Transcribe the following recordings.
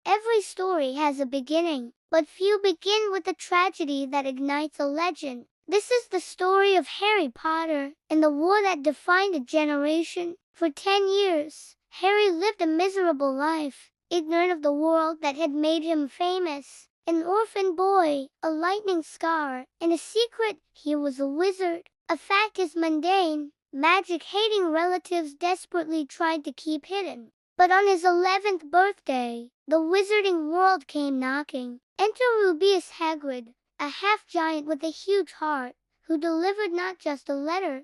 Every story has a beginning, but few begin with a tragedy that ignites a legend. This is the story of Harry Potter and the war that defined a generation. For 10 years, Harry lived a miserable life, ignorant of the world that had made him famous. An orphan boy, a lightning scar, and a secret: he was a wizard. A fact his mundane, magic-hating relatives desperately tried to keep hidden. But on his 11th birthday, the wizarding world came knocking. Enter Rubeus Hagrid, a half-giant with a huge heart, who delivered not just a letter,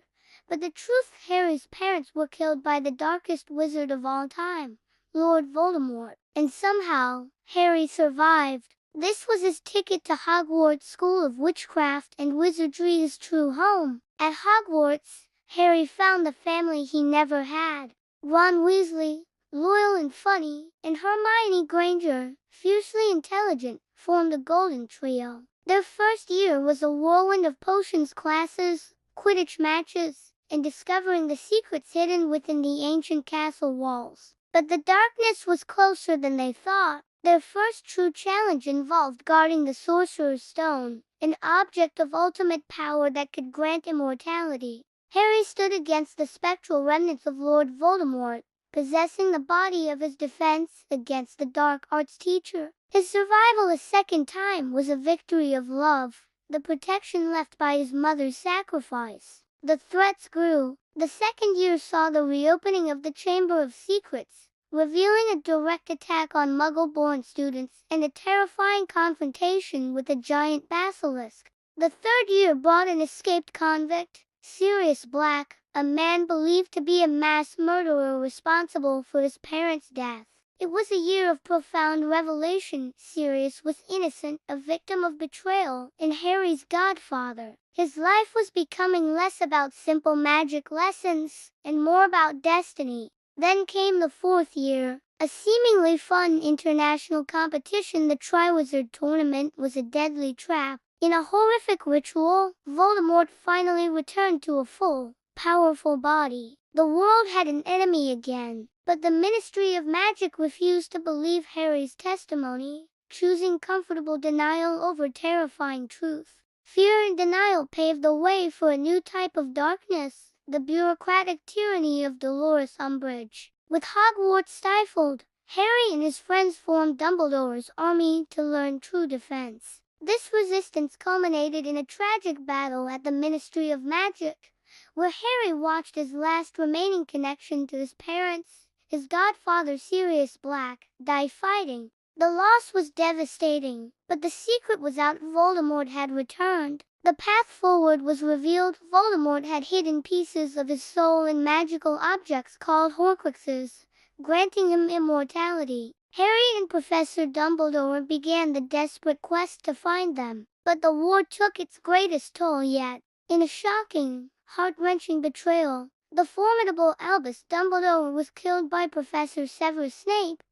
but the truth: Harry's parents were killed by the darkest wizard of all time, Lord Voldemort. And somehow, Harry survived. This was his ticket to Hogwarts School of Witchcraft and Wizardry, his true home. At Hogwarts, Harry found the family he never had. Ron Weasley, loyal and funny, and Hermione Granger, fiercely intelligent, formed a golden trio. Their first year was a whirlwind of potions classes, Quidditch matches, and discovering the secrets hidden within the ancient castle walls. But the darkness was closer than they thought. Their first true challenge involved guarding the Sorcerer's Stone, an object of ultimate power that could grant immortality. Harry stood against the spectral remnants of Lord Voldemort, possessing the body of his defense against the dark arts teacher. His survival a second time was a victory of love, the protection left by his mother's sacrifice. The threats grew. The second year saw the reopening of the Chamber of Secrets, revealing a direct attack on Muggle-born students and a terrifying confrontation with a giant basilisk. The third year brought an escaped convict, Sirius Black, a man believed to be a mass murderer responsible for his parents' death. It was a year of profound revelation. Sirius was innocent, a victim of betrayal, and Harry's godfather. His life was becoming less about simple magic lessons and more about destiny. Then came the fourth year, a seemingly fun international competition. The Triwizard Tournament was a deadly trap. In a horrific ritual, Voldemort finally returned to a full, powerful body. The world had an enemy again, but the Ministry of Magic refused to believe Harry's testimony, choosing comfortable denial over terrifying truth. Fear and denial paved the way for a new type of darkness, the bureaucratic tyranny of Dolores Umbridge. With Hogwarts stifled, Harry and his friends formed Dumbledore's army to learn true defense. This resistance culminated in a tragic battle at the Ministry of Magic, where Harry watched his last remaining connection to his parents, his godfather Sirius Black, die fighting. The loss was devastating, but the secret was out: Voldemort had returned. The path forward was revealed. Voldemort had hidden pieces of his soul in magical objects called Horcruxes, granting him immortality. Harry and Professor Dumbledore began the desperate quest to find them, but the war took its greatest toll yet. In a shocking, heart-wrenching betrayal, the formidable Albus Dumbledore was killed by Professor Severus Snape,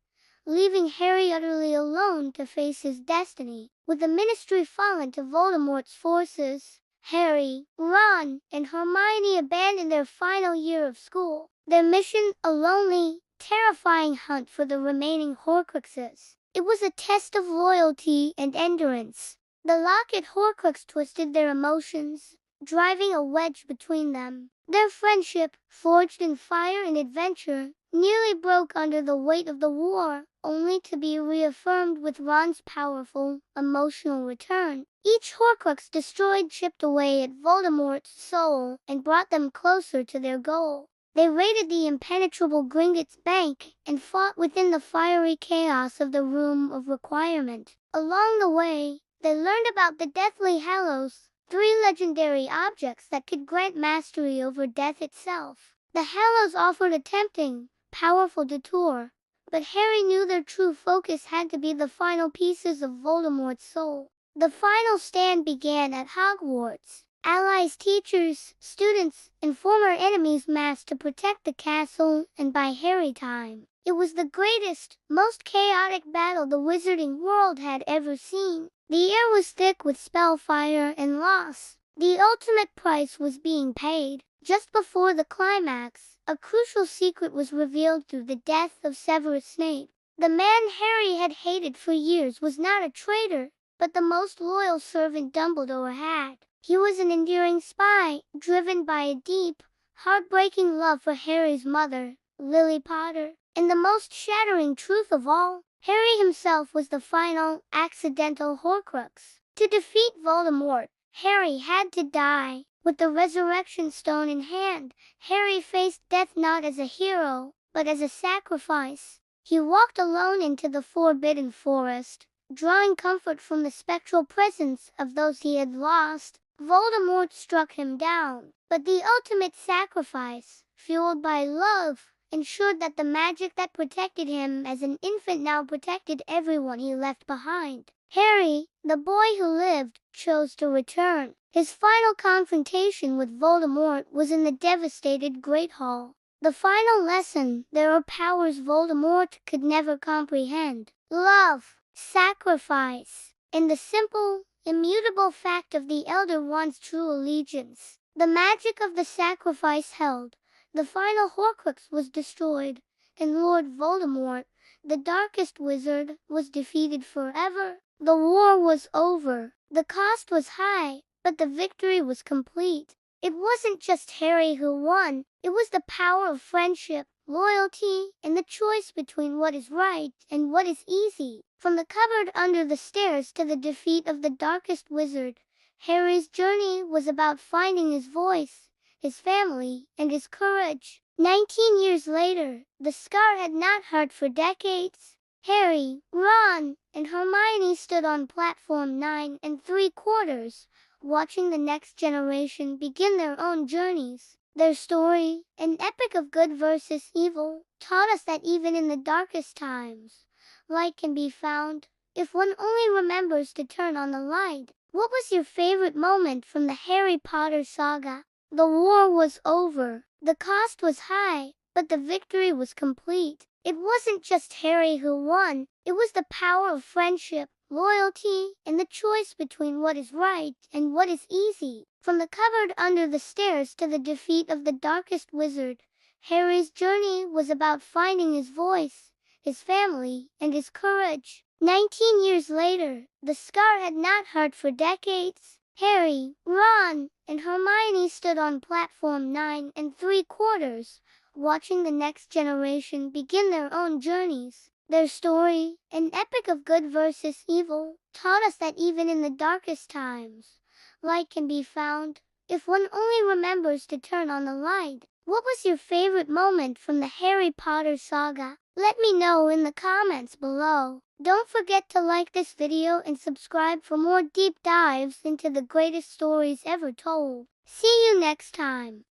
leaving Harry utterly alone to face his destiny. With the Ministry fallen to Voldemort's forces, Harry, Ron, and Hermione abandoned their final year of school. Their mission, a lonely, terrifying hunt for the remaining Horcruxes. It was a test of loyalty and endurance. The Locket Horcrux twisted their emotions, driving a wedge between them. Their friendship, forged in fire and adventure, nearly broke under the weight of the war, only to be reaffirmed with Ron's powerful, emotional return. Each Horcrux destroyed chipped away at Voldemort's soul and brought them closer to their goal. They raided the impenetrable Gringotts Bank and fought within the fiery chaos of the Room of Requirement. Along the way, they learned about the Deathly Hallows, 3 legendary objects that could grant mastery over death itself. The Hallows offered a tempting, powerful detour, but Harry knew their true focus had to be the final pieces of Voldemort's soul. The final stand began at Hogwarts. Allies, teachers, students, and former enemies massed to protect the castle, and by Harry time, it was the greatest, most chaotic battle the wizarding world had ever seen. The air was thick with spellfire and loss. The ultimate price was being paid. Just before the climax, a crucial secret was revealed through the death of Severus Snape. The man Harry had hated for years was not a traitor, but the most loyal servant Dumbledore had. He was an enduring spy, driven by a deep, heartbreaking love for Harry's mother, Lily Potter. And the most shattering truth of all, Harry himself was the final, accidental Horcrux. To defeat Voldemort, Harry had to die. With the Resurrection Stone in hand, Harry faced death not as a hero, but as a sacrifice. He walked alone into the Forbidden Forest, drawing comfort from the spectral presence of those he had lost. Voldemort struck him down, but the ultimate sacrifice, fueled by love, ensured that the magic that protected him as an infant now protected everyone he left behind. Harry, the boy who lived, chose to return. His final confrontation with Voldemort was in the devastated Great Hall. The final lesson: there are powers Voldemort could never comprehend. Love, sacrifice, and the simple, immutable fact of the Elder One's true allegiance. The magic of the sacrifice held. The final Horcrux was destroyed, and Lord Voldemort, the darkest wizard, was defeated forever. The war was over. The cost was high, but the victory was complete. It wasn't just Harry who won, it was the power of friendship, loyalty, and the choice between what is right and what is easy. From the cupboard under the stairs to the defeat of the darkest wizard, Harry's journey was about finding his voice, his family, and his courage. 19 years later, the scar had not hurt for decades. Harry, Ron, and Hermione stood on platform 9 3/4, watching the next generation begin their own journeys. Their story, an epic of good versus evil, taught us that even in the darkest times, light can be found, if one only remembers to turn on the light. What was your favorite moment from the Harry Potter saga? The war was over. The cost was high, but the victory was complete. It wasn't just Harry who won, it was the power of friendship, loyalty, and the choice between what is right and what is easy. From the cupboard under the stairs to the defeat of the darkest wizard, Harry's journey was about finding his voice, his family, and his courage. 19 years later, the scar had not hurt for decades. Harry, Ron, and Hermione stood on platform 9 3/4, watching the next generation begin their own journeys. Their story, an epic of good versus evil, taught us that even in the darkest times, light can be found, if one only remembers to turn on the light. What was your favorite moment from the Harry Potter saga? Let me know in the comments below. Don't forget to like this video and subscribe for more deep dives into the greatest stories ever told. See you next time.